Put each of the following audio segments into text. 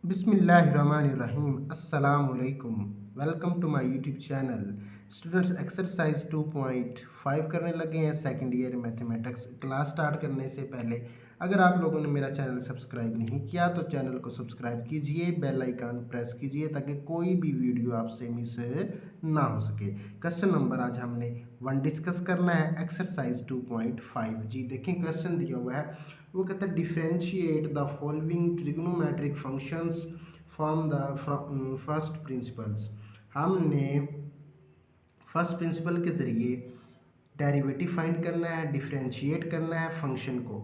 बिस्मिल्लाहिर्रहमानिर्रहीम अस्सलाम वालेकुम। Welcome to my YouTube channel. Students exercise 2.5 करने लगे हैं second year mathematics. Class start करने से पहले अगर आप लोगों ने मेरा चैनल सब्सक्राइब नहीं किया तो चैनल को सब्सक्राइब कीजिए, बेल आइकन प्रेस कीजिए ताकि कोई भी वीडियो आपसे मिस ना हो सके। क्वेश्चन नंबर आज हमने 1 डिस्कस करना है, एक्सरसाइज 2.5। जी देखें, क्वेश्चन दिया हुआ है, वो कहता है differentiate the following trigonometric functions from the first principles. हमने फर्स्ट प्रिंसिपल के ज़रिए डेरिवेटिव फाइंड करना है, डिफ्रेंशिएट करना है फंक्शन को।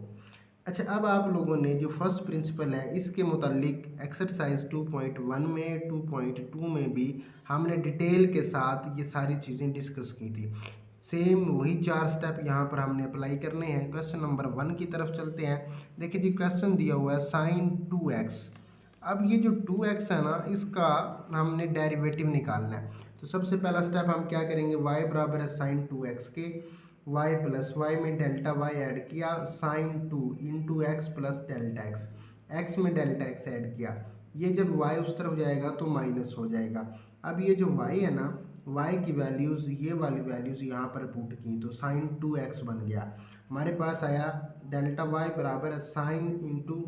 अच्छा, अब आप लोगों ने जो फर्स्ट प्रिंसिपल है इसके मुतालिक एक्सरसाइज 2.1 में 2.2 में भी हमने डिटेल के साथ ये सारी चीज़ें डिस्कस की थी। सेम वही 4 स्टेप यहाँ पर हमने अप्लाई करने हैं। क्वेश्चन नंबर 1 की तरफ चलते हैं। देखिए जी, क्वेश्चन दिया हुआ है साइन 2x। अब ये जो 2x है ना, इसका हमने डेरिवेटिव निकालना है। तो सबसे पहला स्टेप हम क्या करेंगे, y बराबर है साइन 2x के, y प्लस वाई में डेल्टा y ऐड किया, sine 2 into x plus delta x, x में डेल्टा x ऐड किया। ये जब y उस तरफ जाएगा तो माइनस हो जाएगा। अब ये जो y है ना, y की वैल्यूज़, ये वाली वैल्यूज़ यहाँ पर पुट की तो साइन 2x बन गया। हमारे पास आया डेल्टा y बराबर है साइन इंटू,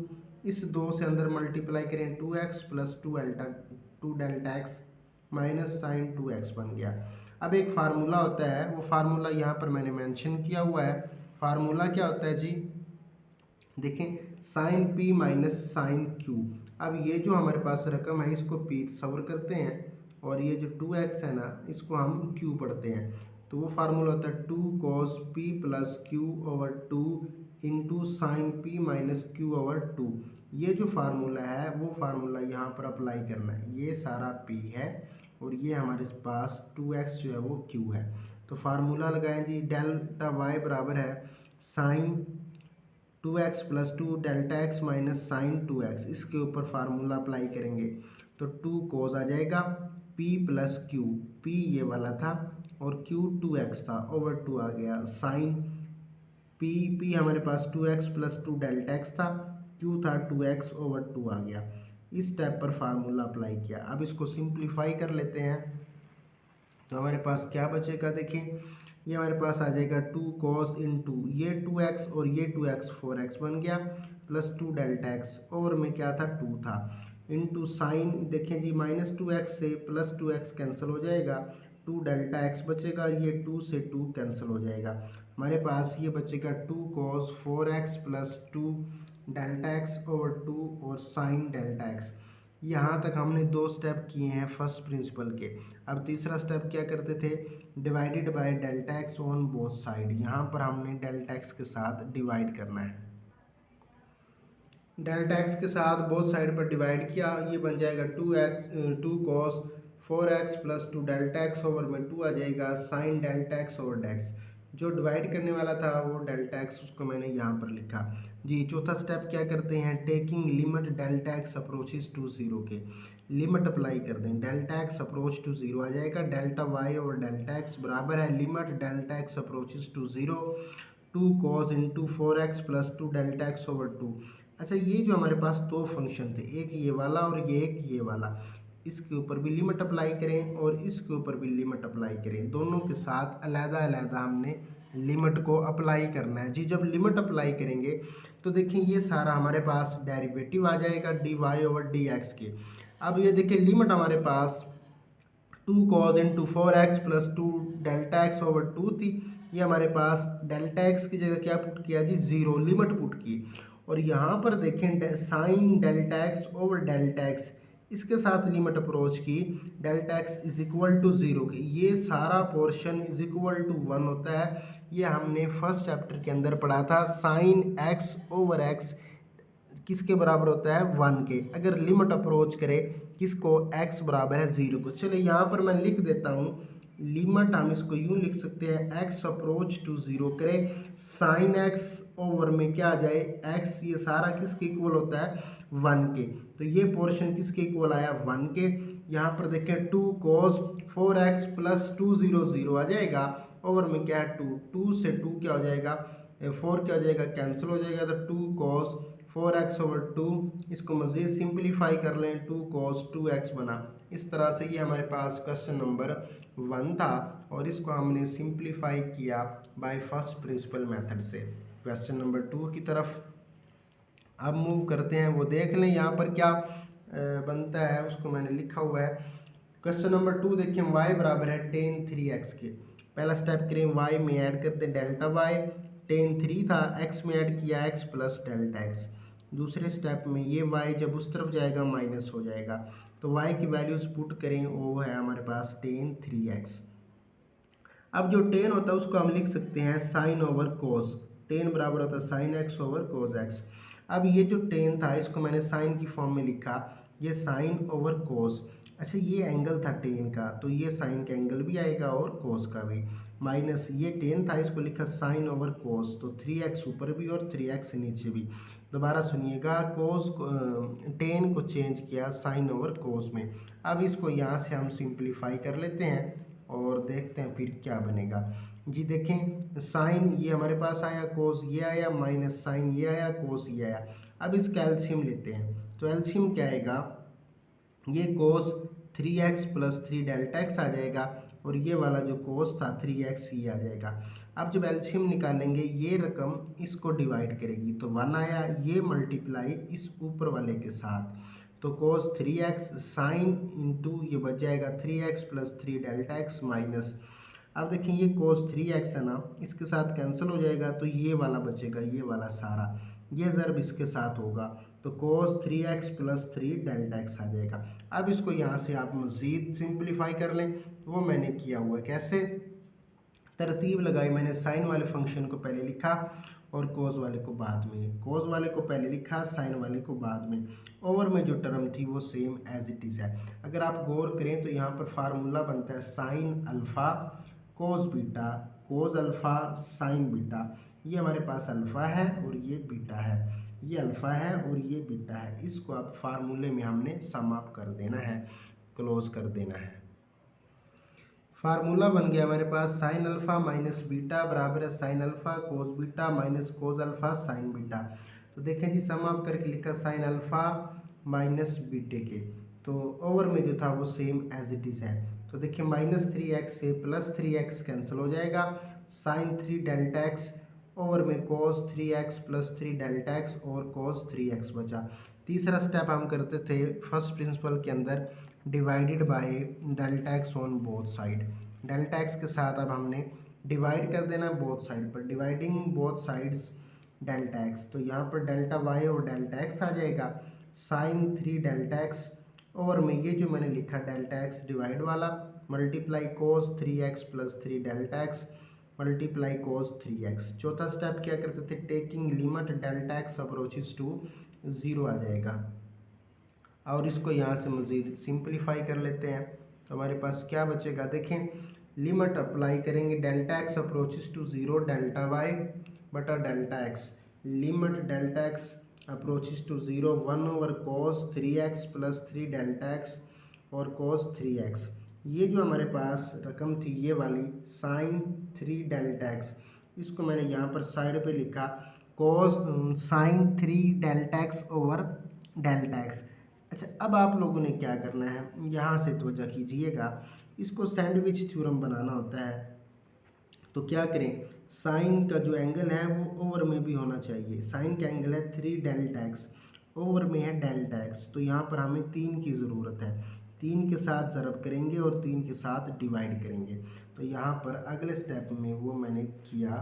इस 2 से अंदर मल्टीप्लाई करें 2x plus 2 delta x minus sine 2x बन गया। अब एक फार्मूला होता है, वो फार्मूला यहाँ पर मैंने मेंशन किया हुआ है। फार्मूला क्या होता है जी, देखें, sine p minus sine q। अब ये जो हमारे पास रकम है इसको p तस्वर करते हैं और ये जो 2x है ना इसको हम q पढ़ते हैं। तो वो फार्मूला होता है 2 cos p plus q over 2 into sine p minus q over 2। ये जो फार्मूला है वो फार्मूला यहाँ पर अप्लाई करना है। ये सारा p है और ये हमारे पास 2x जो है वो q है। तो फार्मूला लगाएं जी, डेल्टा y बराबर है sine 2x plus 2 delta x minus sine 2x। इसके ऊपर फार्मूला अप्लाई करेंगे तो 2 कोस आ जाएगा, p प्लस क्यू, p ये वाला था और q 2x था, ओवर 2 आ गया साइन p हमारे पास 2x प्लस 2 डेल्टा एक्स था, q था 2x ओवर 2 आ गया। इस स्टेप पर फार्मूला अप्लाई किया। अब इसको सिंप्लीफाई कर लेते हैं तो हमारे पास क्या बचेगा, देखिए ये हमारे पास आ जाएगा 2 कॉस इंटू ये 2x और ये 2x 4x बन गया, प्लस 2 डेल्टा एक्स ओवर में क्या था 2 था, इंटू साइन, देखें जी माइनस 2x से प्लस 2x कैंसिल हो जाएगा, 2 डेल्टा एक्स बचेगा, ये 2 से 2 कैंसिल हो जाएगा। हमारे पास ये बचेगा 2 cos 4x plus 2 delta x over 2 और साइन डेल्टा एक्स। यहाँ तक हमने 2 स्टेप किए हैं फर्स्ट प्रिंसिपल के। अब तीसरा स्टेप क्या करते थे, divided by delta x on both side. यहाँ पर हमने डेल्टा एक्स के साथ डिवाइड करना है। डेल्टा एक्स के साथ बोथ साइड पर डिवाइड किया, ये बन जाएगा 2 cos 4x plus 2 delta x over में 2 आ जाएगा साइन डेल्टा एक्स ओवर डेक्स। जो डिवाइड करने वाला था वो डेल्टा एक्स, उसको मैंने यहाँ पर लिखा जी। चौथा स्टेप क्या करते हैं, taking limit delta x approaches to zero के, लिमिट अप्लाई कर दें, delta x approach to zero आ जाएगा, डेल्टा वाई और डेल्टा एक्स बराबर है limit delta x approaches to zero 2 cos into 4x plus 2 delta x over 2। अच्छा, ये जो हमारे पास दो फंक्शन थे, एक ये वाला और ये एक ये वाला, इसके ऊपर भी लिमिट अप्लाई करें और इसके ऊपर भी लिमिट अप्लाई करें, दोनों के साथ अलग अलग हमने लिमिट को अप्लाई करना है जी। जब लिमिट अप्लाई करेंगे तो देखिए ये सारा हमारे पास डेरिवेटिव आ जाएगा d y over d x के। अब ये देखिए लिमिट हमारे पास 2 cos into 4x plus 2 delta x over 2 थी, ये हमारे पास डेल्टा एक्स की जगह क्या पुट किया जी, जीरो लिमिट पुट की। और यहाँ पर देखें sine delta x over delta x, इसके साथ लिमिट अप्रोच की, delta x is equal to zero की, ये सारा पोर्शन इज इक्वल टू 1 होता है। ये हमने फर्स्ट चैप्टर के अंदर पढ़ा था, साइन एक्स ओवर एक्स किसके बराबर होता है 1 के, अगर लिमिट अप्रोच करे किसको, x बराबर है 0 को। चलिए यहाँ पर मैं लिख देता हूँ, लिमिट हम इसको यूं लिख सकते हैं, x अप्रोच टू 0 करे साइन x ओवर में क्या आ जाए x, ये सारा किसके इक्वल होता है 1 के। तो ये पोर्शन किसके इक्वल आया 1 के। यहाँ पर देखें 2 cos 4x प्लस 2 0 0 आ जाएगा, ओवर में क्या है 2 से 2 क्या हो जाएगा 4 क्या हो जाएगा कैंसिल हो जाएगा, तो 2 cos 4x/2, इसको मज़ीद सिंप्लीफाई कर लें 2 cos 2x बना। इस तरह से ये हमारे पास क्वेश्चन नंबर 1 था और इसको हमने सिंप्लीफाई किया बाय फर्स्ट प्रिंसिपल मेथड से। क्वेश्चन नंबर 2 की तरफ अब मूव करते हैं, वो देख लें यहाँ पर क्या बनता है, उसको मैंने लिखा हुआ है। क्वेश्चन नंबर 2 देखें, y बराबर है tan 3x के। पहला स्टेप करें, y में ऐड करते हैं डेल्टा y, tan 3 था, x में ऐड किया x प्लस डेल्टा x। दूसरे स्टेप में ये y जब उस तरफ जाएगा माइनस हो जाएगा, तो y की वैल्यूज पुट करें, वो है हमारे पास tan 3x। अब जो tan होता है उसको हम लिख सकते हैं साइन ओवर कोस। tan बराबर होता है साइन x ओवर कोस x। अब ये जो tan था इसको मैंने साइन की फॉर्म में लिखा, ये साइन ओवर कोस। अच्छा, ये एंगल था tan का, तो ये साइन का एंगल भी आएगा और कोस का भी। माइनस ये tan था, इसको लिखा साइन ओवर कोस, तो 3x ऊपर भी और 3x नीचे भी। दोबारा सुनिएगा, कोस tan को चेंज किया साइन ओवर कोस में। अब इसको यहाँ से हम सिंप्लीफाई कर लेते हैं और देखते हैं फिर क्या बनेगा। जी देखें, साइन ये हमारे पास आया, कोस ये आया, माइनस साइन ये आया, कोस ये आया। अब इसका एलसीएम लेते हैं, तो एलसीएम क्या आएगा, ये कोस 3x प्लस 3 डेल्टा x आ जाएगा और ये वाला जो कोस था 3x ये आ जाएगा। अब जब एलसीएम निकालेंगे ये रकम इसको डिवाइड करेगी, तो 1 आया, ये मल्टीप्लाई इस ऊपर वाले के साथ, तो cos 3x साइन इंटू ये बच जाएगा 3x plus 3 delta x minus. अब देखिए ये cos 3x है ना, इसके साथ कैंसिल हो जाएगा, तो ये वाला बचेगा, ये वाला सारा, ये ज़रूर इसके साथ होगा, तो cos 3x plus 3 delta x आ जाएगा। अब इसको यहाँ से आप मज़ीद सिंप्लीफाई कर लें, वो मैंने किया हुआ है। कैसे तरतीब लगाई मैंने, साइन वाले फंक्शन को पहले लिखा और कोस वाले को बाद में, कोस वाले को पहले लिखा, साइन वाले को बाद में। ओवर में जो टर्म थी वो सेम एज इट इज़ है। अगर आप गौर करें तो यहाँ पर फार्मूला बनता है sine alpha cos beta, cos alpha sine beta. ये हमारे पास अल्फ़ा है और ये बीटा है, ये अल्फ़ा है और ये बीटा है। इसको आप फार्मूले में हमने सम अप कर देना है, क्लोज कर देना है। फार्मूला बन गया हमारे पास साइन अल्फ़ा माइनस बीटा बराबर है sine alpha cos beta minus cos alpha sine beta. तो देखें जी, सम अप करके लिखा साइन अल्फ़ा माइनस बीटे के, तो ओवर में जो था वो सेम एज इट इज़ है। तो देखिए -3x से +3x कैंसिल हो जाएगा, साइन 3 डेल्टा x ओवर में cos 3x plus 3 delta x और cos 3x बचा। तीसरा स्टेप हम करते थे फर्स्ट प्रिंसिपल के अंदर, divided by delta x on both side. Delta x के साथ अब हमने डिवाइड कर देना बोथ साइड पर, dividing both sides delta x, तो यहाँ पर डेल्टा वाई और डेल्टा एक्स आ जाएगा, साइन 3 डेल्टा एक्स और में ये जो मैंने लिखा डेल्टा एक्स डिवाइड वाला multiply cos 3x plus 3 delta x multiply cos 3x। चौथा स्टेप क्या करते थे, taking limit delta x approaches to 0 आ जाएगा और इसको यहाँ से मज़ीद सिंप्लीफाई कर लेते हैं, तो हमारे पास क्या बचेगा, देखें लिमिट अप्लाई करेंगे delta x approaches to 0 delta y बटा delta x, limit delta x approaches to 0 1 over cos 3x plus 3 delta x और कोस 3x। ये जो हमारे पास रकम थी ये वाली साइन 3 डेल्टा एक्स, इसको मैंने यहाँ पर साइड पे लिखा कोस sign 3 delta x over delta x. अच्छा, अब आप लोगों ने क्या करना है, यहाँ से तवज्जो कीजिएगा, इसको सैंडविच थ्योरम बनाना होता है। तो क्या करें, साइन का जो एंगल है वो ओवर में भी होना चाहिए। साइन का एंगल है 3 डेल्टा एक्स, ओवर में है डेल्टा एक्स, तो यहाँ पर हमें 3 की ज़रूरत है। 3 के साथ ज़रब करेंगे और 3 के साथ डिवाइड करेंगे, तो यहाँ पर अगले स्टेप में वो मैंने किया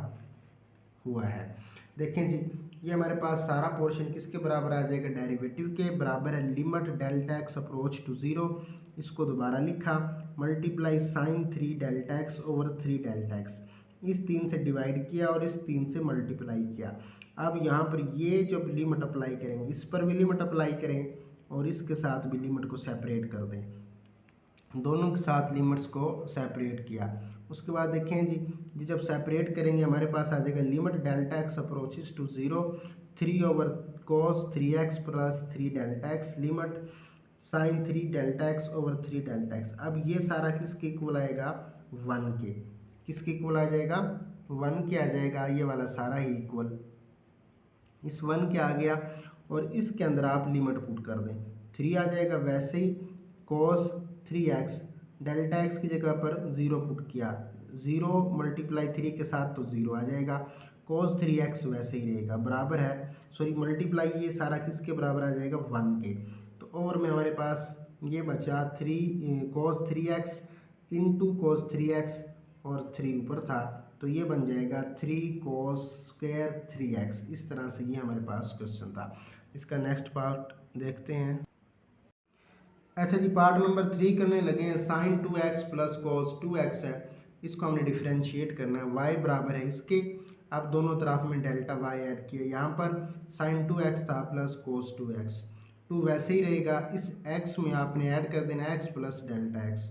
हुआ है। देखें जी, ये हमारे पास सारा पोर्शन किसके बराबर आ जाएगा, डेरिवेटिव के बराबर है, limit delta x approach to 0, इसको दोबारा लिखा multiply sine 3 delta x over 3 delta x, इस 3 से डिवाइड किया और इस 3 से मल्टीप्लाई किया। अब यहाँ पर ये जब लिमिट अप्लाई करेंगे, इस पर भी लिमिट अप्लाई करें और इसके साथ भी लिमिट को सेपरेट कर दें, दोनों के साथ लिमिट्स को सेपरेट किया। उसके बाद देखें जी जब सेपरेट करेंगे हमारे पास आ जाएगा limit delta x approaches to 0 3 over cos 3x plus 3 delta x limit sine 3 delta x over 3 delta x. अब ये सारा किसके इक्वल आएगा, 1 के, किसके इक्वल आ जाएगा, 1 के आ जाएगा, ये वाला सारा ही इक्वल इस 1 के आ गया। और इसके अंदर आप लिमिट पुट कर दें, 3 आ जाएगा। वैसे ही cos 3x डेल्टा x की जगह पर 0 पुट किया, 0 मल्टीप्लाई 3 के साथ तो 0 आ जाएगा। cos 3x वैसे ही रहेगा, बराबर है, सॉरी मल्टीप्लाई ये सारा किसके बराबर आ जाएगा, 1 के। तो और में हमारे पास ये बचा 3 cos 3x into cos 3x और 3 ऊपर था, तो ये बन जाएगा 3 cos स्क्वायर 3x। इस तरह से ये हमारे पास क्वेश्चन था। इसका नेक्स्ट पार्ट देखते हैं। अच्छा जी, पार्ट नंबर 3 करने लगे हैं। sin 2x plus cos 2x है, इसको हमने डिफ्रेंशिएट करना है। y बराबर है इसके, अब दोनों तरफ में डेल्टा y ऐड किया। यहाँ पर sin 2x था प्लस cos 2x, 2 वैसे ही रहेगा, इस x में आपने ऐड कर देना x plus delta x।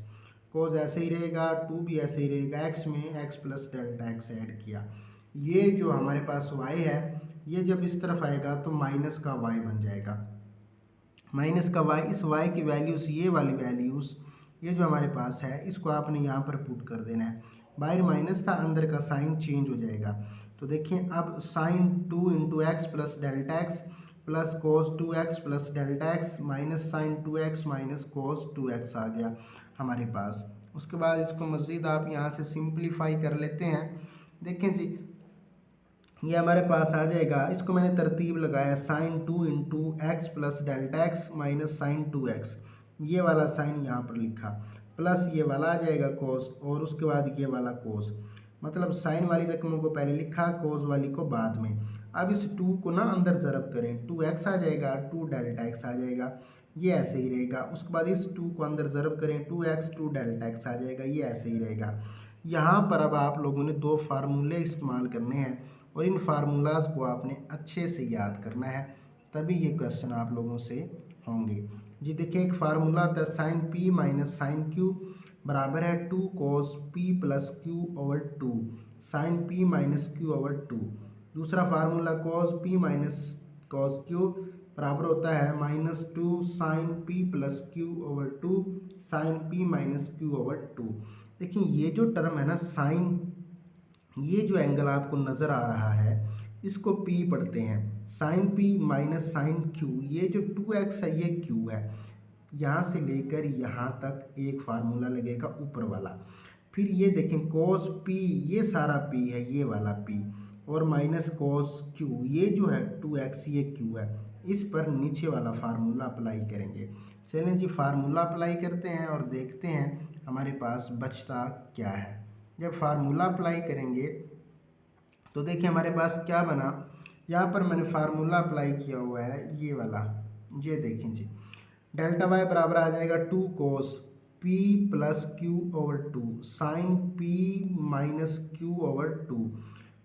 cos ऐसे ही रहेगा, 2 भी ऐसे ही रहेगा, x में x plus delta x add किया। ये जो हमारे पास y है, ये जब इस तरफ आएगा तो माइनस का y बन जाएगा, माइनस का y। इस y की वैल्यूज़, ये वाली वैल्यूज़, ये जो हमारे पास है, इसको आपने यहाँ पर पुट कर देना है। बाहर माइनस था, अंदर का साइन चेंज हो जाएगा। तो देखिए अब sine 2 into x plus delta x plus cos 2x plus delta x minus sine 2x minus cos 2x आ गया हमारे पास। उसके बाद इसको मज़ीद आप यहाँ से सिंप्लीफाई कर लेते हैं। देखें जी, ये हमारे पास आ जाएगा, इसको मैंने तरतीब लगाया, sine 2 into x plus delta x minus sine 2x, ये वाला साइन यहाँ पर लिखा, प्लस ये वाला आ जाएगा कोस, और उसके बाद ये वाला कोस। मतलब साइन वाली रकमों को पहले लिखा, कोस वाली को बाद में। अब इस 2 को ना अंदर ज़रब करें, 2x आ जाएगा, 2 डेल्टा x आ जाएगा, ये ऐसे ही रहेगा। उसके बाद इस 2 को अंदर ज़रब करें, 2x 2 डेल्टा x आ जाएगा, ये ऐसे ही रहेगा। यहाँ पर अब आप लोगों ने 2 फार्मूले इस्तेमाल करने हैं और इन फार्मूलाज को आपने अच्छे से याद करना है, तभी ये क्वेश्चन आप लोगों से होंगे। जी देखिए, एक फार्मूला आता है sine p minus sine q बराबर है 2 cos p plus q over 2 sine p minus q over 2। दूसरा फार्मूला cos p माइनस cos q बराबर होता है -2 sine p plus q over 2 sine p minus q over 2। देखिए ये जो टर्म है ना साइन, ये जो एंगल आपको नज़र आ रहा है, इसको P पढ़ते हैं, sine P minus sine Q। ये जो 2x है ये Q है, यहाँ से लेकर यहाँ तक एक फार्मूला लगेगा ऊपर वाला। फिर ये देखें cos P, ये सारा P है, ये वाला P, और माइनस cos Q, ये जो है 2x ये Q है, इस पर नीचे वाला फार्मूला अप्लाई करेंगे। चलें जी, फार्मूला अप्लाई करते हैं और देखते हैं हमारे पास बचता क्या है। जब फार्मूला अप्लाई करेंगे तो देखिए हमारे पास क्या बना, यहाँ पर मैंने फार्मूला अप्लाई किया हुआ है ये वाला, ये देखें जी, डेल्टा वाई बराबर आ जाएगा 2 cos p plus q over 2 sine p minus q over 2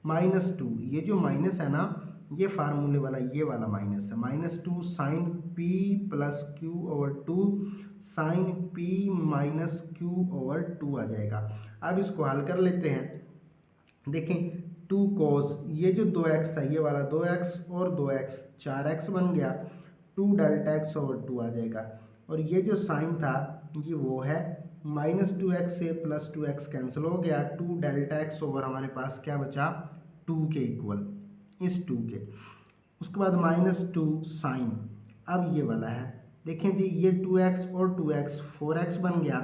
minus 2, ये जो माइनस है ना, ये फार्मूले वाला ये वाला माइनस है, -2 sine p plus q over 2 sine p minus q over 2 आ जाएगा। अब इसको हल कर लेते हैं। देखें 2 cos, ये जो 2x था ये वाला 2x और 2x 4x बन गया, 2 डेल्टा x ओवर 2 आ जाएगा। और ये जो साइन था ये वो है, -2x से +2x कैंसिल हो गया, 2 डेल्टा x ओवर हमारे पास क्या बचा, 2 के इक्वल, इस 2 के। उसके बाद -2 साइन, अब ये वाला है, देखें जी ये 2x और 2x 4x बन गया,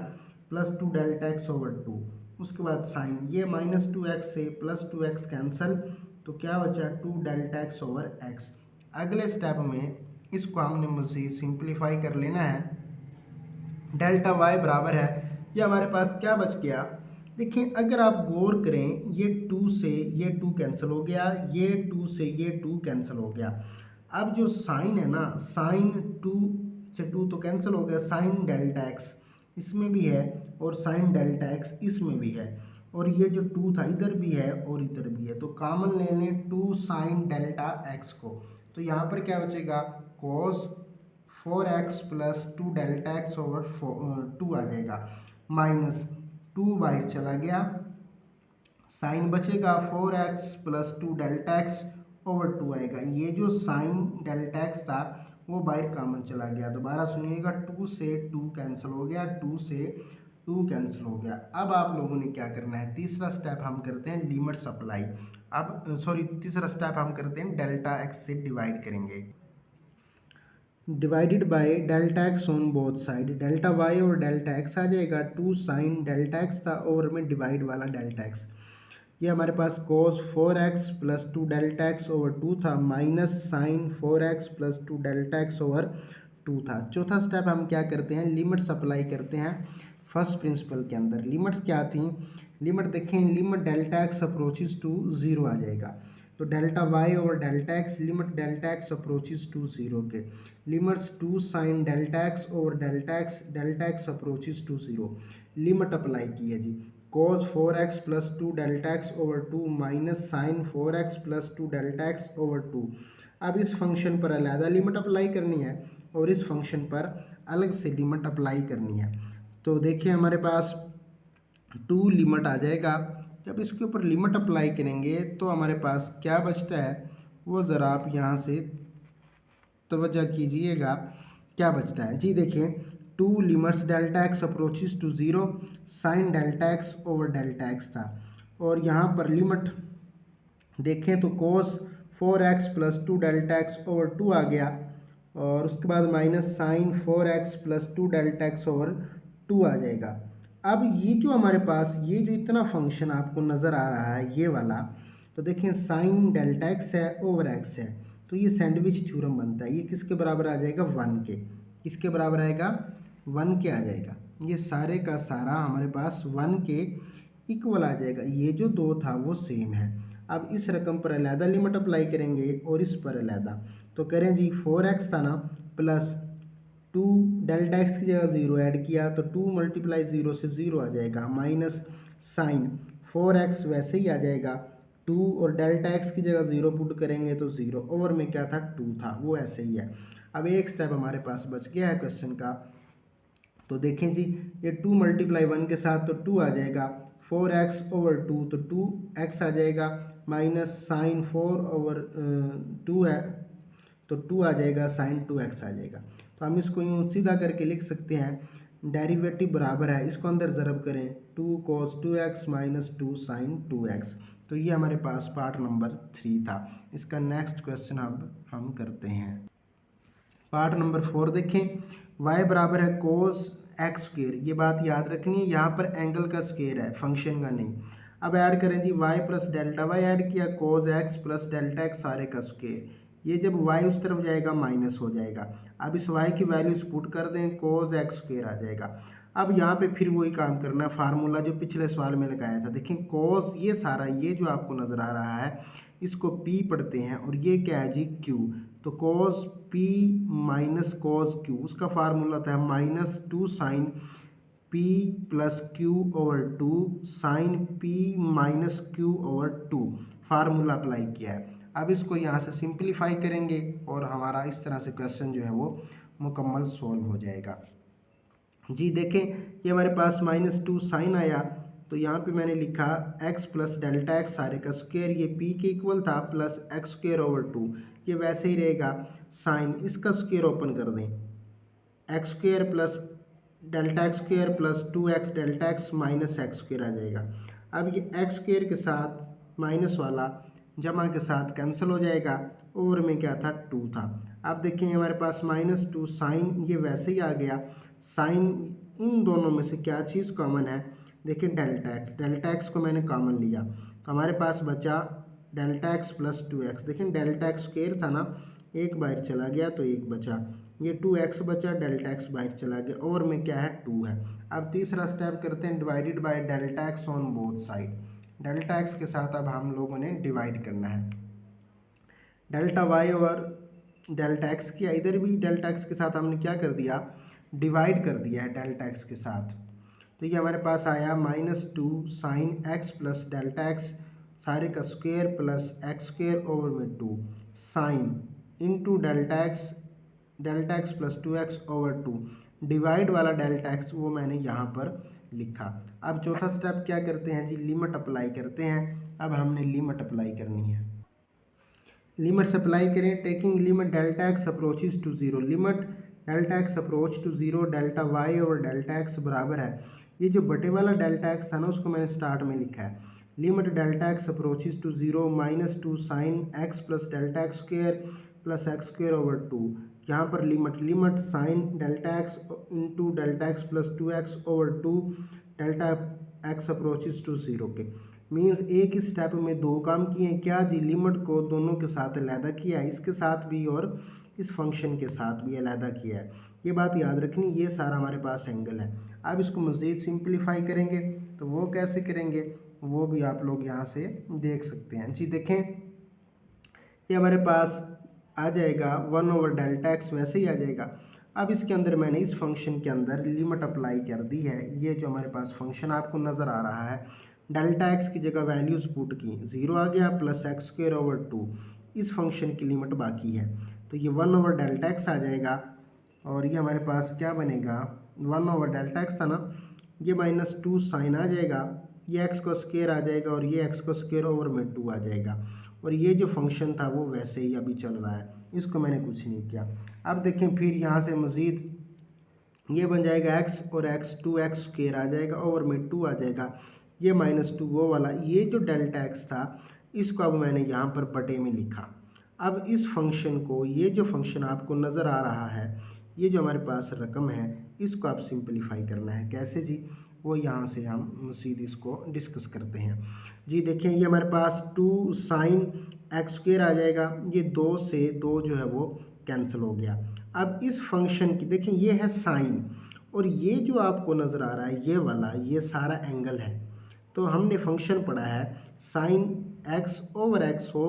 +2 डेल्टा x ओवर 2। उसके बाद साइन, ये -2x से +2x कैंसिल, तो क्या बचा 2 डेल्टा x ओवर x। अगले स्टेप में इसको हमने मज़ीद सिंप्लीफाई कर लेना है। डेल्टा y बराबर है, ये हमारे पास क्या बच गया, देखिए अगर आप गौर करें, ये 2 से ये 2 कैंसिल हो गया, ये 2 से ये 2 कैंसिल हो गया। अब जो साइन है ना, साइन 2 से 2 तो कैंसिल हो गया, साइन डेल्टा x इसमें भी है और साइन डेल्टा x इसमें भी है, और ये जो 2 था इधर भी है और इधर भी है, तो कॉमन ले लें 2 साइन डेल्टा x को, तो यहाँ पर क्या बचेगा cos 4x plus 2 delta x over 2 आ जाएगा, माइनस 2 बाहर चला गया, साइन बचेगा 4x plus 2 delta x over 2 आएगा। ये जो साइन डेल्टा x था वो बाहर कॉमन चला गया, दोबारा सुनिएगा, 2 से 2 कैंसिल हो गया, 2 से 2 कैंसिल हो गया। अब आप लोगों ने क्या करना है, तीसरा स्टेप हम करते हैं लिमिट्स अप्लाई। अब सॉरी, तीसरा स्टेप हम करते हैं डेल्टा x से डिवाइड करेंगे। Divided by delta x on both side, delta y और डेल्टा एक्स आ जाएगा, 2 साइन डेल्टा एक्स था और में डिवाइड वाला डेल्टा एक्स, ये हमारे पास cos 4x plus 2 delta x over 2 था, minus sine 4x plus 2 delta x over 2 था। चौथा स्टेप हम क्या करते हैं, लिमिट्स अप्लाई करते हैं फर्स्ट प्रिंसिपल के अंदर। लिमिट्स क्या थी, लिमिट देखें, limit delta x approaches to zero आ जाएगा, तो delta y over delta x, limit delta x approaches to zero के, limits 2 sine delta x over delta x approaches to zero, limit apply की है जी, cos 4x plus 2 delta x over 2 minus sine 4x plus 2 delta x over 2। अब इस function पर अलग limit apply करनी है और इस फंक्शन पर अलग से लिमिट अप्लाई करनी है। तो देखिए हमारे पास 2 लिमिट आ जाएगा, जब इसके ऊपर लिमिट अप्लाई करेंगे तो हमारे पास क्या बचता है वो ज़रा आप यहाँ से तवज्जो कीजिएगा, क्या बचता है जी। देखिए 2 limits delta x approaches to zero, sine delta x over delta x था, और यहाँ पर लिमिट देखें तो cos 4x plus 2 delta x over 2 आ गया, और उसके बाद minus sine 4x plus 2 delta x over 2 आ जाएगा। अब ये जो हमारे पास ये जो इतना फंक्शन आपको नज़र आ रहा है ये वाला, तो देखें साइन डेल्टा एक्स है ओवर एक्स है, तो ये सैंडविच थ्योरम बनता है, ये किसके बराबर आ जाएगा, 1 के, किसके बराबर आएगा, 1 के आ जाएगा। ये सारे का सारा हमारे पास 1 के इक्वल आ जाएगा, ये जो 2 था वो सेम है। अब इस रकम पर अलहदा लिमिट अप्लाई करेंगे और इस पर अलहदा, तो करें जी 4x था ना, प्लस 2 डेल्टा एक्स की जगह 0 ऐड किया तो 2 मल्टीप्लाई 0 से 0 आ जाएगा, माइनस साइन 4x वैसे ही आ जाएगा, 2 और डेल्टा एक्स की जगह 0 पुट करेंगे तो 0, ओवर में क्या था 2 था वो ऐसे ही है। अब एक स्टेप हमारे पास बच गया है क्वेश्चन का, तो देखें जी ये 2 मल्टीप्लाई 1 के साथ तो 2 आ जाएगा, 4x ओवर 2 तो 2x आ जाएगा, माइनस साइन 4 ओवर 2 है तो 2 आ जाएगा, साइन 2x आ जाएगा। तो हम इसको यूँ सीधा करके लिख सकते हैं, डेरिवेटिव बराबर है, इसको अंदर ज़रब करें, 2 cos 2x minus 2 sign 2x। तो ये हमारे पास पार्ट नंबर 3 था। इसका नेक्स्ट क्वेश्चन अब हम करते हैं पार्ट नंबर 4। देखें y बराबर है cos x स्क्वेयर, ये बात याद रखनी है, यहाँ पर एंगल का स्क्वेयर है फंक्शन का नहीं। अब ऐड करें जी y plus delta y, add किया cos x plus delta x सारे का स्क्वेयर, ये जब y उस तरफ जाएगा माइनस हो जाएगा। अब इस y की वैल्यूज पुट कर दें, cos x स्क्वेयर आ जाएगा। अब यहाँ पे फिर वही काम करना है, फार्मूला जो पिछले सवाल में लगाया था। देखें cos, ये सारा ये जो आपको नज़र आ रहा है इसको p पढ़ते हैं, और ये क्या है जी q, तो cos p माइनस cos q, उसका फार्मूला था minus 2 sine p plus q over 2 sine p minus q over 2, formula apply किया है। अब इसको यहाँ से सिंप्लीफाई करेंगे और हमारा इस तरह से क्वेश्चन जो है वो मुकम्मल सॉल्व हो जाएगा जी। देखें ये हमारे पास माइनस 2 साइन आया, तो यहाँ पे मैंने लिखा x प्लस डेल्टा एक्स सारे का स्क्वायर, ये p के इक्वल था, प्लस एक्स स्क्वायर ओवर 2, ये वैसे ही रहेगा, साइन इसका स्क्वायर ओपन कर दें, x square plus delta x square plus 2x delta x minus x square आ जाएगा। अब ये एक्स स्क्वायर के साथ माइनस वाला जमा के साथ कैंसिल हो जाएगा, ओवर में क्या था 2 था। अब देखिए हमारे पास माइनस 2 साइन, ये वैसे ही आ गया, साइन इन दोनों में से क्या चीज़ कॉमन है, देखिए डेल्टा एक्स को मैंने कॉमन लिया, तो हमारे पास बचा डेल्टा एक्स प्लस 2x। देखिए डेल्टा एक्स स्क्वायर था ना, एक बाहर चला गया तो एक बचा, ये 2x बचा, डेल्टा एक्स बाहर चला गया, ओवर में क्या है 2 है। अब तीसरा स्टेप करते हैं, divided by delta x on both side, delta x के साथ अब हम लोगों ने डिवाइड करना है, डेल्टा वाई और डेल्टा एक्स किया, इधर भी डेल्टा एक्स के साथ हमने क्या कर दिया, डिवाइड कर दिया है डेल्टा एक्स के साथ। तो ये हमारे पास आया minus 2 sine x plus delta x सारे का square plus x square over में 2 sine into delta x plus 2x over 2, divide वाला डेल्टा एक्स वो मैंने यहाँ पर लिखा। अब चौथा स्टेप क्या करते हैं जी, लिमिट अप्लाई करते हैं। अब हमने लिमिट अप्लाई करनी है, लिमिट्स अप्लाई करें, taking limit delta x approaches to zero, limit delta x approach to zero delta y और डेल्टा एक्स बराबर है, ये जो बटे वाला डेल्टा एक्स था ना उसको मैंने स्टार्ट में लिखा है, limit delta x approaches to zero minus 2 sine x plus delta x square plus x square over 2, यहाँ पर limit sine delta x into delta x plus 2x over 2 delta x approaches to 0 के means एक step में दो काम किए हैं क्या जी, लिमिट को दोनों के साथ अलहदा किया है, इसके साथ भी और इस फंक्शन के साथ भी अलहदा किया है। ये बात याद रखनी, ये सारा हमारे पास एंगल है। अब इसको मज़ीद सिंप्लीफाई करेंगे तो वो कैसे करेंगे वो भी आप लोग यहाँ से देख सकते हैं जी। देखें ये हमारे पास आ जाएगा 1/Δx, वैसे ही आ जाएगा। अब इसके अंदर मैंने इस फंक्शन के अंदर लिमिट अप्लाई कर दी है। ये जो हमारे पास फंक्शन आपको नज़र आ रहा है, डेल्टा एक्स की जगह वैल्यूज़ पुट की, 0 आ गया प्लस x² 2, इस फंक्शन की लिमिट बाकी है तो ये 1/Δx आ जाएगा। और ये हमारे पास क्या बनेगा, 1/Δx था ना, ये -2 साइन आ जाएगा, ये एक्स को स्क्वायर आ जाएगा और ये एक्स को स्क्वायर ओवर में 2 आ जाएगा। और ये जो फंक्शन था वो वैसे ही अभी चल रहा है, इसको मैंने कुछ नहीं किया। अब देखें फिर यहाँ से मज़ीद ये बन जाएगा x और x 2x स्क्वायर आ जाएगा ओवर में 2 आ जाएगा, ये -2 वो वाला, ये जो डेल्टा x था इसको अब मैंने यहाँ पर बटे में लिखा। अब इस फंक्शन को, ये जो फंक्शन आपको नज़र आ रहा है, ये जो हमारे पास रकम है, इसको आप सिंपलीफाई करना है। कैसे जी, वो यहाँ से हम सीधे इसको डिस्कस करते हैं जी। देखिए ये हमारे पास 2 साइन एक्स स्क्वायर आ जाएगा, ये 2 से 2 जो है वो कैंसिल हो गया। अब इस फंक्शन की देखिए ये है साइन, और ये जो आपको नज़र आ रहा है ये वाला, ये सारा एंगल है। तो हमने फंक्शन पढ़ा है साइन एक्स ओवर एक्स हो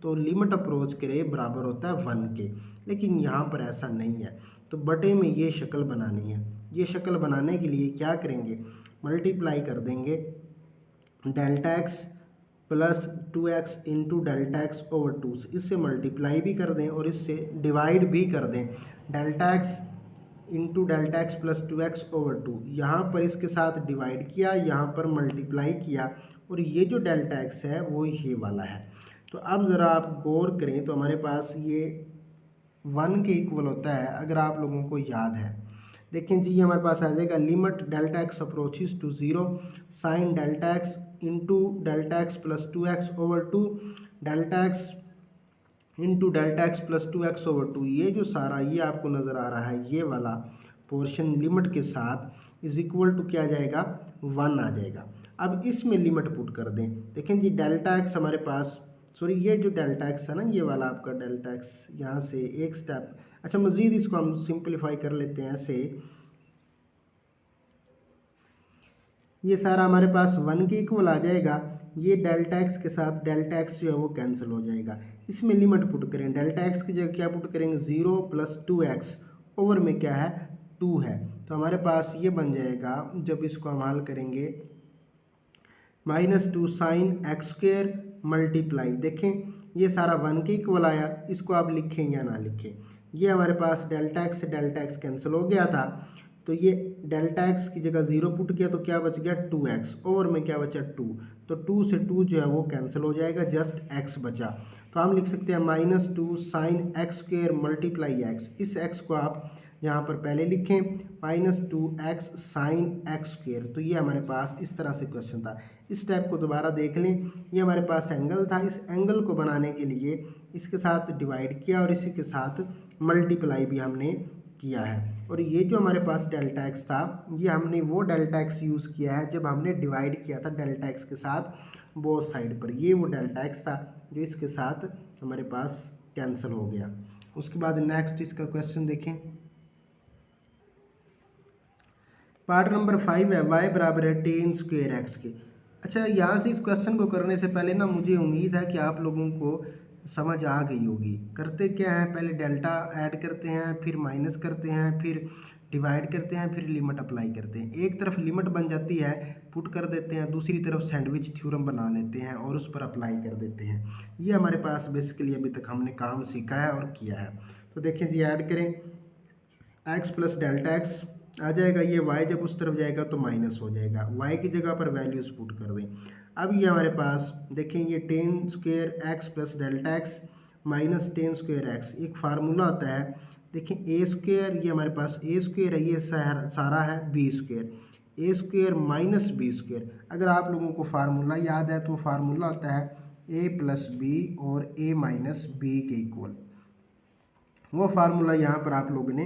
तो लिमिट अप्रोच करे बराबर होता है 1 के, लेकिन यहाँ पर ऐसा नहीं है। तो बटे में ये शक्ल बनानी है। ये शक्ल बनाने के लिए क्या करेंगे, मल्टीप्लाई कर देंगे delta x plus 2x into delta x over 2 से, इससे मल्टीप्लाई भी कर दें और इससे डिवाइड भी कर दें, delta x into delta x plus 2x over 2, यहाँ पर इसके साथ डिवाइड किया, यहाँ पर मल्टीप्लाई किया, और ये जो डेल्टा एक्स है वो ये वाला है। तो अब ज़रा आप गौर करें तो हमारे पास ये 1 के इक्वल होता है, अगर आप लोगों को याद है। देखें जी ये हमारे पास आ जाएगा limit delta x approaches to 0 sine delta x into delta x plus 2x over 2 delta x into delta x plus 2x over 2, ये जो सारा ये आपको नज़र आ रहा है, ये वाला पोर्शन लिमिट के साथ इज इक्वल टू क्या आ जाएगा, 1 आ जाएगा। अब इसमें लिमिट पुट कर दें। देखें जी डेल्टा एक्स हमारे पास, सॉरी ये जो डेल्टा एक्स था ना, ये वाला आपका डेल्टा एक्स, यहाँ से एक स्टेप, अच्छा मज़ीद इसको हम सिंप्लीफाई कर लेते हैं ऐसे, ये सारा हमारे पास 1 के इक्वल आ जाएगा। ये डेल्टा एक्स के साथ डेल्टा एक्स जो है वो कैंसिल हो जाएगा। इसमें लिमिट पुट करें, डेल्टा एक्स की जगह क्या पुट करेंगे, 0 प्लस 2x ओवर में क्या है 2 है, तो हमारे पास ये बन जाएगा, जब इसको हम हल करेंगे -2 साइन एक्स स्क्वायर मल्टीप्लाई, देखें ये सारा 1 के इक्वल आया, इसको आप लिखें या ना लिखें, ये हमारे पास डेल्टा एक्स से डेल्टा एक्स कैंसिल हो गया था, तो ये डेल्टा एक्स की जगह 0 पुट किया तो क्या बच गया 2x ओवर में क्या बचा 2, तो 2 से 2 जो है वो कैंसिल हो जाएगा, जस्ट x बचा। तो हम लिख सकते हैं -2 sine x square multiply x, इस x को आप यहाँ पर पहले लिखें -2x साइन एक्स स्क्वायर। तो ये हमारे पास इस तरह से क्वेश्चन था। इस स्टेप को दोबारा देख लें, ये हमारे पास एंगल था, इस एंगल को बनाने के लिए इसके साथ डिवाइड किया और इसी के साथ मल्टीप्लाई भी हमने किया है। और ये जो हमारे पास डेल्टा एक्स था, ये हमने वो डेल्टा एक्स यूज़ किया है जब हमने डिवाइड किया था डेल्टा एक्स के साथ बोथ साइड पर, ये वो डेल्टा एक्स था जो इसके साथ हमारे पास कैंसिल हो गया। उसके बाद नेक्स्ट इसका क्वेश्चन देखें, पार्ट नंबर 5 है y बराबर है tan स्क्वायर एक्स के। अच्छा यहाँ से इस क्वेश्चन को करने से पहले ना मुझे उम्मीद है कि आप लोगों को समझ आ गई होगी। करते क्या है, पहले डेल्टा ऐड करते हैं, फिर माइनस करते हैं, फिर डिवाइड करते हैं, फिर लिमिट अप्लाई करते हैं। एक तरफ लिमिट बन जाती है, पुट कर देते हैं, दूसरी तरफ सैंडविच थ्योरम बना लेते हैं और उस पर अप्लाई कर देते हैं। ये हमारे पास बेसिकली अभी तक हमने काम सीखा है और किया है। तो देखें जी ऐड करें, एक्स प्लस डेल्टा एक्स आ जाएगा, ये y जब उस तरफ जाएगा तो माइनस हो जाएगा, y की जगह पर वैल्यूज पुट कर दें। अब ये हमारे पास देखें ये tan square x plus delta x minus tan square x, एक फार्मूला होता है, देखें a स्क्वायर, ये हमारे पास a स्क्वायर है, ये सारा है b square, a square minus b square. अगर आप लोगों को फार्मूला याद है तो फार्मूला होता है a प्लस बी और a माइनस बी के इक्वल, वो फार्मूला यहाँ पर आप लोगों ने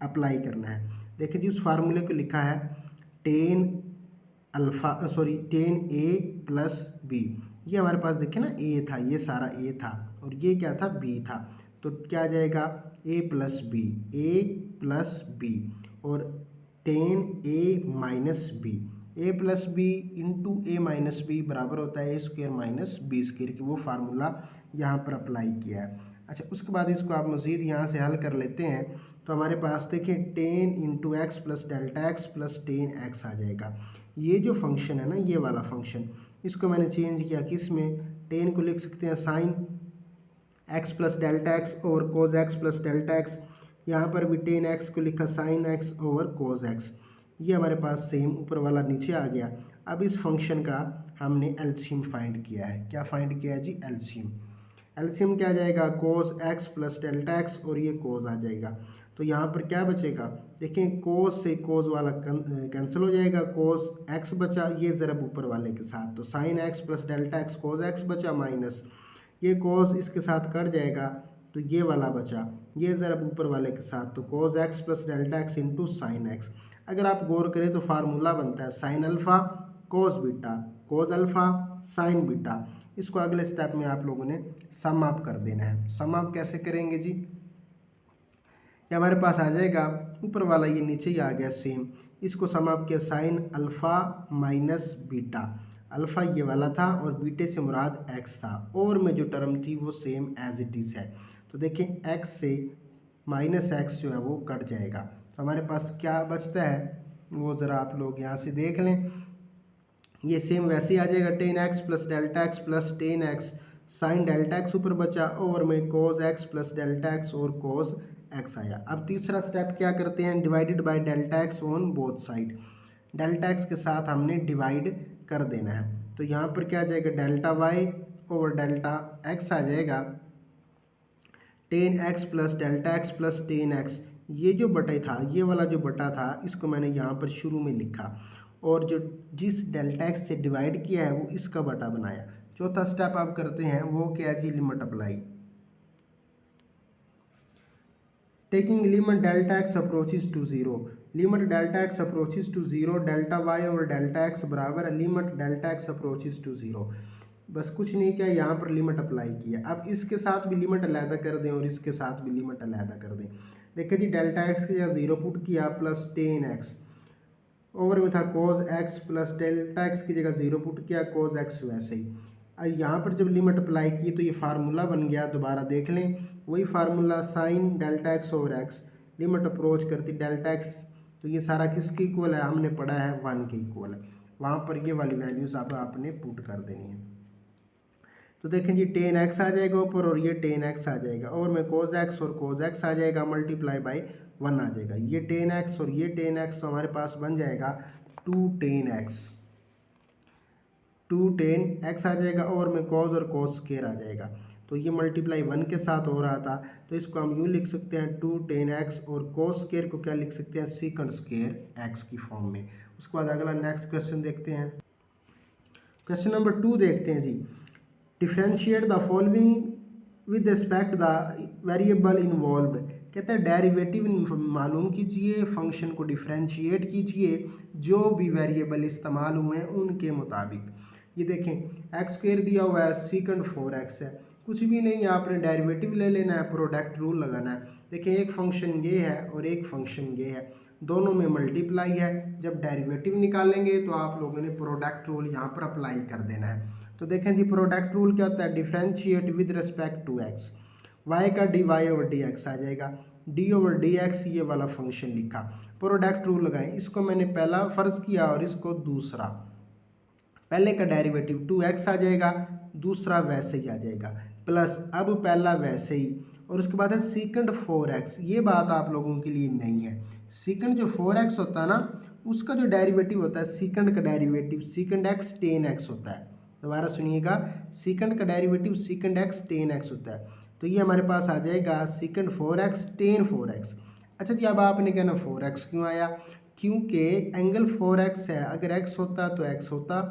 अप्लाई करना है। देखिए जी, उस फार्मूले को लिखा है टेन ए प्लस बी। ये हमारे पास देखिए ना ए था, ये सारा ए था और ये क्या था, बी था। तो क्या आ जाएगा, ए प्लस बी और टेन ए माइनस बी। ए प्लस बी इंटू ए माइनस बी बराबर होता है ए स्क्वायर माइनस बी स्क्वायर की। वो फार्मूला यहाँ पर अप्लाई किया है। अच्छा, उसके बाद इसको आप मज़ीद यहाँ से हल कर लेते हैं तो हमारे पास देखिए tan into x plus delta x plus tan x आ जाएगा। ये जो फंक्शन है ना, ये वाला फंक्शन, इसको मैंने चेंज किया किस में, टेन को लिख सकते हैं sine x plus delta x over cos x plus delta x. यहाँ पर भी टेन एक्स को लिखा sine x over cos x. ये हमारे पास सेम ऊपर वाला नीचे आ गया। अब इस फंक्शन का हमने एलसीएम फाइंड किया है। क्या फाइंड किया है जी, एलसीएम। एलसीएम क्या आ जाएगा, cos x plus delta x और ये कोस आ जाएगा। तो यहाँ पर क्या बचेगा, देखिए कोस से कोस वाला कैंसिल हो जाएगा, कोस एक्स बचा, ये ज़रब ऊपर वाले के साथ, तो sign x plus delta x cos x बचा माइनस ये कोस इसके साथ कट जाएगा तो ये वाला बचा, ये ज़रब ऊपर वाले के साथ, तो cos x plus delta x into sine x. अगर आप गौर करें तो फार्मूला बनता है sine alpha cos beta cos alpha sine beta. इसको अगले स्टेप में आप लोगों ने सम अप कर देना है। सम अप कैसे करेंगे जी, ये हमारे पास आ जाएगा ऊपर वाला ये नीचे ही आ गया सेम। इसको सम अप किया sine alpha minus beta, alpha ये वाला था और बीटे से मुराद एक्स था और में जो टर्म थी वो सेम एज इट इज़ है। तो देखिए एक्स से माइनस एक्स जो है वो कट जाएगा। तो हमारे पास क्या बचता है वो ज़रा आप लोग यहाँ से देख लें। ये सेम वैसे ही आ जाएगा, tan x plus delta x plus tan x sign delta x ऊपर बचा और में cos x plus delta x और कोस एक्स आया। अब तीसरा स्टेप क्या करते हैं, divided by delta x on both side. Delta x के साथ हमने डिवाइड कर देना है। तो यहाँ पर क्या आ जाएगा, delta y over delta x आ जाएगा, tan x plus delta x plus tan x. ये जो बटा था, ये वाला जो बटा था, इसको मैंने यहाँ पर शुरू में लिखा और जो जिस डेल्टा एक्स से डिवाइड किया है वो इसका बटा बनाया। चौथा स्टेप आप करते हैं वो क्या है जी, limit apply. Taking limit delta x approaches to zero, limit delta x approaches to zero, delta y और डेल्टा एक्स बराबर है limit delta x approaches to zero. बस कुछ नहीं किया, यहाँ पर लिमिट अप्लाई किया। अब इसके साथ भी लिमिट अलहदा कर दें और इसके साथ भी लिमिट अलहदा कर दें। देखिए जी, डेल्टा एक्स की जगह जीरो पुट किया प्लस टेन एक्स ओवर में था cos x plus delta x की जगह जीरो पुट किया कोस एक्स वैसे ही। अब यहाँ पर जब लिमिट अप्लाई की तो ये फार्मूला बन गया, दोबारा देख लें वही formula sign delta x over x, limit approach करती डेल्टा एक्स, तो ये सारा किसके इक्वल है, हमने पढ़ा है 1 के इक्वल है। वहाँ पर ये वाली वैल्यूज अब आपने पुट कर देनी है। तो देखें जी, टेन एक्स आ जाएगा ऊपर और ये टेन एक्स आ जाएगा और में कोस एक्स और कोस एक्स आ जाएगा मल्टीप्लाई बाई 1 आ जाएगा। ये टेन एक्स और ये टेन एक्स तो हमारे पास बन जाएगा टू टेन एक्स आ जाएगा और में कॉस और कॉस स्क्वायर आ जाएगा। तो ये मल्टीप्लाई 1 के साथ हो रहा था तो इसको हम यूँ लिख सकते हैं टू टेन एक्स और कॉस स्क्वायर को क्या लिख सकते हैं, सीकंड स्क्वायर एक्स की फॉर्म में। उसके बाद अगला नेक्स्ट क्वेश्चन देखते हैं। क्वेश्चन नंबर 2 देखते हैं जी, differentiate the following with respect the variable involve. कहते हैं डेरिवेटिव मालूम कीजिए, फंक्शन को डिफ्रेंशिएट कीजिए जो भी वेरिएबल इस्तेमाल हुए हैं उनके मुताबिक। ये देखें एक्स स्क्वायर दिया हुआ है, सीकंड 4x है, कुछ भी नहीं, आपने डेरिवेटिव ले लेना है, प्रोडक्ट रूल लगाना है। देखिए एक फंक्शन ये है और एक फंक्शन ये है, दोनों में मल्टीप्लाई है। जब डेरिवेटिव निकालेंगे तो आप लोगों ने प्रोडक्ट रूल यहाँ पर अप्लाई कर देना है। तो देखें जी, प्रोडक्ट रूल क्या होता है, differentiate with respect to x, y का d y over d x आ जाएगा, डी ओवर डी एक्स ये वाला फंक्शन लिखा, प्रोडक्ट रूल लगाएं। इसको मैंने पहला फ़र्ज़ किया और इसको दूसरा, पहले का डेरिवेटिव 2x आ जाएगा, दूसरा वैसे ही आ जाएगा, प्लस अब पहला वैसे ही और उसके बाद है सीकंड 4x। ये बात आप लोगों के लिए नहीं है, सीकंड जो 4x होता है ना उसका जो डेरिवेटिव होता है सीकंड का derivative secant x ten x होता है। दोबारा सुनिएगा, सीकंड का derivative secant x ten x होता है। तो ये हमारे पास आ जाएगा सीकंड 4x टेन 4x। अच्छा जी, अब आपने कहना 4x क्यों आया, क्योंकि एंगल 4x है, अगर x होता तो x होता,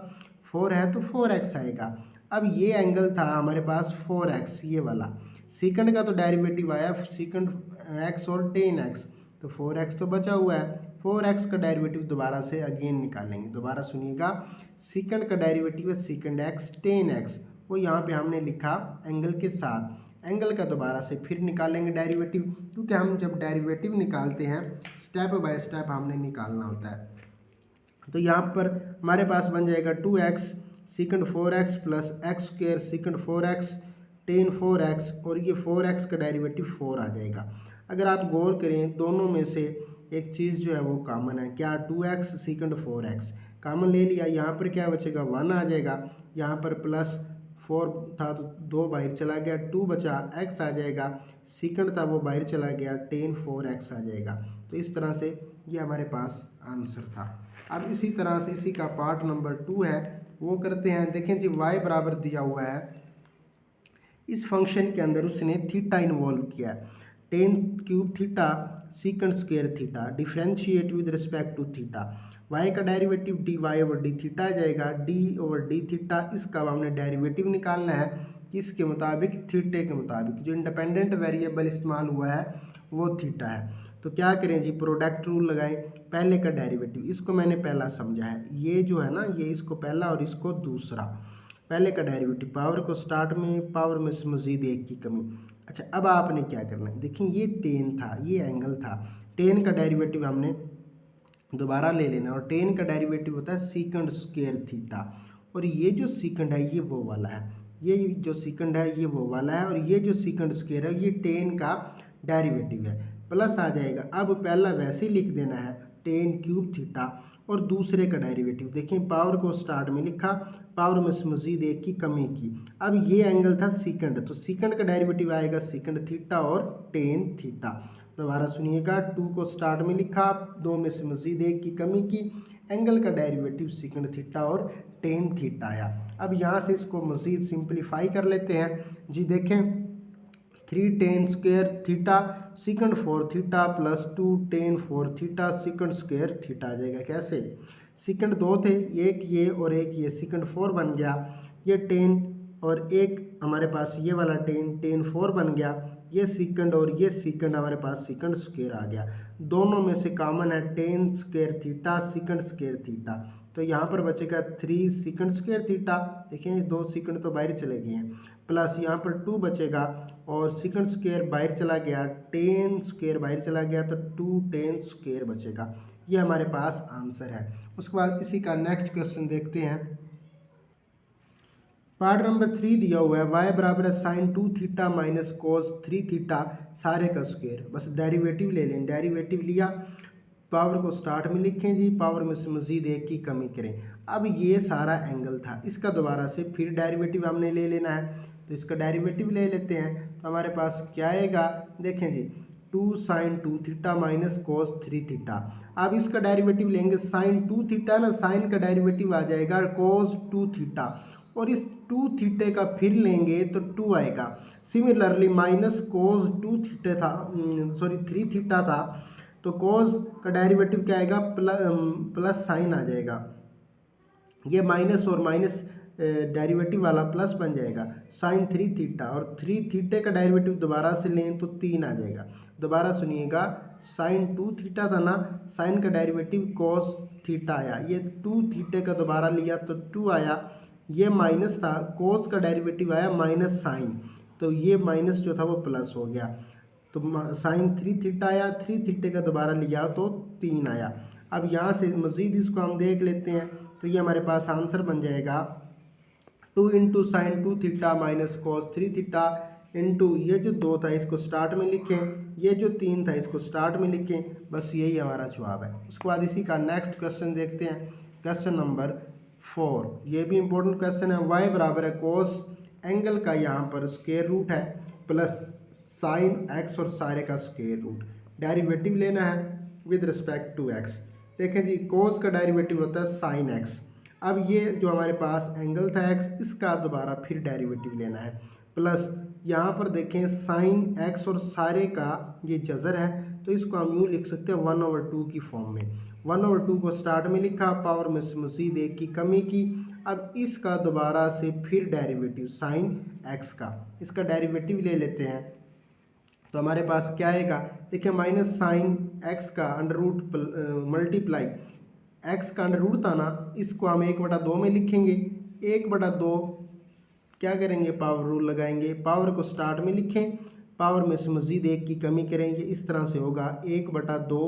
4 है तो 4x आएगा। अब ये एंगल था हमारे पास 4x ये वाला, सीकंड का तो डेरिवेटिव आया, सीकंड एक्स और टेन एक्स, तो 4x तो बचा हुआ है, 4x का डेरिवेटिव दोबारा से अगेन निकालेंगे। दोबारा सुनिएगा, सेकंड का डेरिवेटिव है सेकंड एक्स टेन एक्स, वो यहाँ पे हमने लिखा एंगल के साथ, एंगल का दोबारा से फिर निकालेंगे डेरिवेटिव, क्योंकि हम जब डेरिवेटिव निकालते हैं स्टेप बाय स्टेप हमने निकालना होता है। तो यहाँ पर हमारे पास बन जाएगा 2x second 4x plus x square second 4x ten 4x, और ये 4x का डेरिवेटिव 4 आ जाएगा। अगर आप गौर करें दोनों में से एक चीज़ जो है वो कॉमन है, क्या 2x सेकंड 4x कॉमन ले लिया, यहाँ पर क्या बचेगा 1 आ जाएगा, यहाँ पर प्लस 4 था तो 2 बाहर चला गया, 2 बचा, x आ जाएगा, सेकंड था वो बाहर चला गया, टेन 4x आ जाएगा। तो इस तरह से ये हमारे पास आंसर था। अब इसी तरह से इसी का पार्ट नंबर 2 है, वो करते हैं। देखें जी, y बराबर दिया हुआ है, इस फंक्शन के अंदर उसने थीटा इन्वॉल्व किया है, tan cube theta secant square theta, differentiate with respect to theta, y का derivative dy over d theta आ जाएगा, d ओवर डी थीटा, इसका हमने डेरिवेटिव निकालना है किसके मुताबिक, थीटे के मुताबिक। जो इंडिपेंडेंट वेरिएबल इस्तेमाल हुआ है वो थीटा है। तो क्या करें जी, प्रोडक्ट रूल लगाएं, पहले का डेरिवेटिव, इसको मैंने पहला समझा है, ये जो है ना ये इसको पहला और इसको दूसरा, पहले का डेरिवेटिव, पावर को स्टार्ट में, पावर में से मजीद एक की कमी। अच्छा, अब आपने क्या करना है, देखिए ये टेन था, ये एंगल था, टेन का डेरिवेटिव हमने दोबारा ले लेना, और टेन का डेरिवेटिव होता है सीकंड स्क्वायर थीटा, और ये जो सीकंड है ये वो वाला है, ये जो सीकंड है ये वो वाला है, और ये जो सीकंड स्क्वायर है ये टेन का डेरिवेटिव है, प्लस आ जाएगा। अब पहला वैसे ही लिख देना है टेन क्यूब थीटा, और दूसरे का डेरिवेटिव देखें, पावर को स्टार्ट में लिखा, पावर में से मजीद एक की कमी की। अब ये एंगल था सीकंड, तो सीकंड का डेरिवेटिव आएगा सीकंड थीटा और टेन थीटा। दोबारा सुनिएगा, 2 को स्टार्ट में लिखा, 2 में से मजीद एक की कमी की, एंगल का डेरिवेटिव सेकंड थीटा और टेन थीटा आया। अब यहाँ से इसको मजीद सिंप्लीफाई कर लेते हैं जी। देखें, 3 tan square theta secant 4 theta plus 2 tan 4 theta secant square theta आ जाएगा। कैसे, सेकंड 2 थे, एक ये और एक ये, सेकंड 4 बन गया, ये टेन और एक हमारे पास ये वाला टेन, टेन 4 बन गया, ये सेकंड और ये सेकंड हमारे पास सेकंड स्क्वायर आ गया। दोनों में से कॉमन है ten square theta secant square theta, तो यहाँ पर बचेगा 3 सेकंड स्क्वायर थीटा, देखिए 2 सेकंड तो बाहर चले गए हैं, प्लस यहाँ पर 2 बचेगा, और सेकंड स्क्वायर बाहर चला गया, टेन स्क्वायर बाहर चला गया, तो 2 टेन स्क्वायर बचेगा। ये हमारे पास आंसर है। उसके बाद इसी का नेक्स्ट क्वेश्चन देखते हैं। पार्ट नंबर 3 दिया हुआ है, y बराबर है sine 2 theta minus cos 3 theta सारे का स्क्वायर। बस डेरिवेटिव ले लें, डेरिवेटिव लिया, पावर को स्टार्ट में लिखें जी, पावर में से मजीद एक की कमी करें। अब ये सारा एंगल था, इसका दोबारा से फिर डेरिवेटिव हमने ले लेना है, तो इसका डेरिवेटिव ले लेते हैं। तो हमारे पास क्या आएगा, देखें जी, 2 sine 2 theta minus cos 3 theta. अब इसका डेरिवेटिव लेंगे, साइन 2 थीटा ना, साइन का डेरिवेटिव आ जाएगा कोस 2 थीटा, और इस 2 थीटे का फिर लेंगे तो 2 आएगा। सिमिलरली माइनस कोस 2 थीटा था, सॉरी 3 थीटा था, तो कोस का डेरिवेटिव क्या आएगा, प्लस साइन आ जाएगा, ये माइनस और माइनस डेरिवेटिव वाला प्लस बन जाएगा, साइन 3 थीटा, और 3 थीटे का डेरिवेटिव दोबारा से लें तो 3 आ जाएगा। दोबारा सुनिएगा, साइन 2 थीटा था ना, साइन का डेरिवेटिव कोस थीटा आया, ये 2 थीटे का दोबारा लिया तो 2 आया, ये माइनस था, कोस का डेरिवेटिव आया माइनस साइन, तो ये माइनस जो था वो प्लस हो गया, तो साइन 3 थीटा आया, 3 थीटे का दोबारा लिया तो 3 आया। अब यहाँ से मज़ीद इसको हम देख लेते हैं, तो ये हमारे पास आंसर बन जाएगा 2 into sine 2 theta minus cos 3 theta into ये जो 2 था इसको स्टार्ट में लिखें, ये जो 3 था इसको स्टार्ट में लिखें, बस यही हमारा जवाब है। उसके बाद इसी का नेक्स्ट क्वेश्चन देखते हैं, क्वेश्चन नंबर 4। ये भी इंपॉर्टेंट क्वेश्चन है। y बराबर है कोस एंगल का यहाँ पर स्क्वायर रूट है प्लस साइन x और सारे का स्क्वायर रूट, डेरिवेटिव लेना है विद रिस्पेक्ट टू x। देखें जी, कोस का डेरिवेटिव होता है साइन x। अब ये जो हमारे पास एंगल था x, इसका दोबारा फिर डेरिवेटिव लेना है, प्लस यहाँ पर देखें साइन x और सारे का ये जज़र है, तो इसको हम यूँ लिख सकते हैं 1/2 की फॉर्म में। 1/2 को स्टार्ट में लिखा, पावर में से मज़ीद एक की कमी की। अब इसका दोबारा से फिर डेरिवेटिव साइन x का, इसका डेरिवेटिव ले लेते हैं, तो हमारे पास क्या आएगा, देखिए माइनस साइन एक्स का अंडर रूट मल्टीप्लाई एक्स का अंडर रूट था ना, इसको हम 1/2 में लिखेंगे। 1/2 क्या करेंगे, पावर रूल लगाएंगे, पावर को स्टार्ट में लिखें, पावर में से मजीद एक की कमी करेंगे, इस तरह से होगा 1/2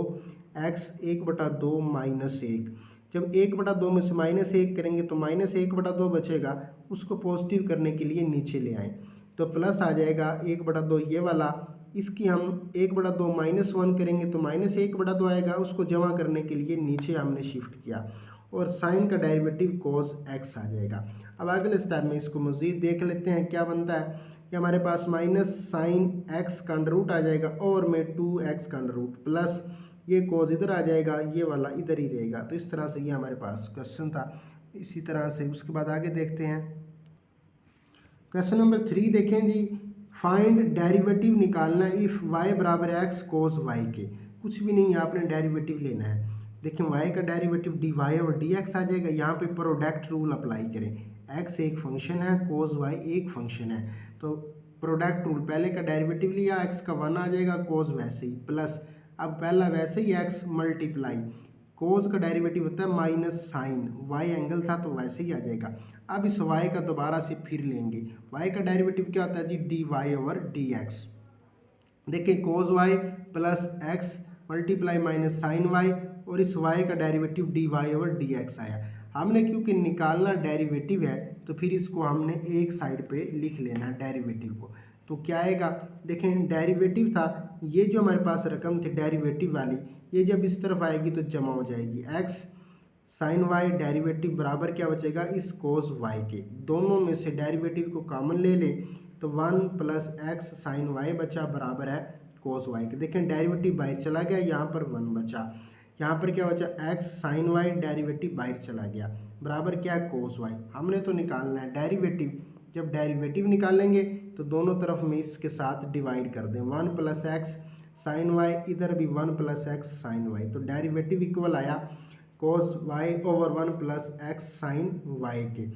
एक्स 1/2 -1। जब 1/2 में से -1 करेंगे तो -1/2 बचेगा, उसको पॉजिटिव करने के लिए नीचे ले आएँ तो प्लस आ जाएगा 1/2 ये वाला। इसकी हम 1/2 -1 करेंगे तो -1/2 आएगा, उसको जमा करने के लिए नीचे हमने शिफ्ट किया और साइन का डेरिवेटिव cos x आ जाएगा। अब अगले स्टेप में इसको मज़ीद देख लेते हैं क्या बनता है। कि हमारे पास माइनस साइन एक्स का अंडर रूट आ जाएगा और में 2x का अंडर रूट प्लस ये cos इधर आ जाएगा, ये वाला इधर ही रहेगा। तो इस तरह से ये हमारे पास क्वेश्चन था। इसी तरह से उसके बाद आगे देखते हैं क्वेश्चन नंबर 3 देखें जी, फाइंड डेरिवेटिव निकालना इफ़ y बराबर एक्स कोस वाई के। कुछ भी नहीं, आपने डेरिवेटिव लेना है। देखिए y का डेरिवेटिव dy और dx आ जाएगा। यहाँ पे प्रोडक्ट रूल अप्लाई करें, x एक फंक्शन है, कोस y एक फंक्शन है, तो प्रोडक्ट रूल, पहले का डेरिवेटिव लिया x का 1 आ जाएगा, कोस वैसे ही प्लस, अब पहला वैसे ही x मल्टीप्लाई, कोस का डेरिवेटिव होता है माइनस साइन, y एंगल था तो वैसे ही आ जाएगा। अब इस y का दोबारा से फिर लेंगे, y का डेरिवेटिव क्या होता है जी, dy ओवर dx। देखिए cos y plus x multiply minus sine y और इस y का डेरिवेटिव dy ओवर dx आया। हमने क्योंकि निकालना डेरिवेटिव है तो फिर इसको हमने एक साइड पे लिख लेना है डेरिवेटिव को। तो क्या आएगा, देखें डेरिवेटिव था, ये जो हमारे पास रकम थी डेरिवेटिव वाली, ये जब इस तरफ आएगी तो जमा हो जाएगी। x साइन वाई डेरिवेटिव बराबर क्या बचेगा, इस कोस वाई के। दोनों में से डेरिवेटिव को कॉमन ले लें तो 1 प्लस एक्स साइन वाई बचा बराबर है कोस वाई के। देखें डेरिवेटिव बाहर चला गया, यहाँ पर 1 बचा, यहाँ पर क्या बचा, एक्स साइन वाई डेरिवेटिव बाहर चला गया बराबर क्या है, कोस वाई। हमने तो निकालना है डेरिवेटिव। जब डेरिवेटिव निकालेंगे तो दोनों तरफ में इसके साथ डिवाइड कर दें, 1 प्लस एक्स साइन वाई, इधर भी 1 प्लस एक्स साइन वाई, तो डेरिवेटिव इक्वल आया cos y over 1 plus x sine y के।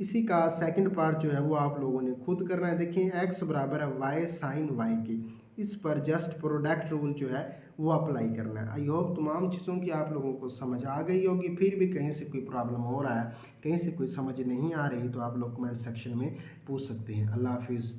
इसी का सेकंड पार्ट जो है वो आप लोगों ने खुद करना है। देखिए एक्स बराबर है वाई साइन वाई के, इस पर जस्ट प्रोडक्ट रूल जो है वो अप्लाई करना है। आई होप तमाम चीज़ों की आप लोगों को समझ आ गई होगी। फिर भी कहीं से कोई प्रॉब्लम हो रहा है, कहीं से कोई समझ नहीं आ रही, तो आप लोग कमेंट सेक्शन में पूछ सकते हैं। अल्लाह हाफिज़।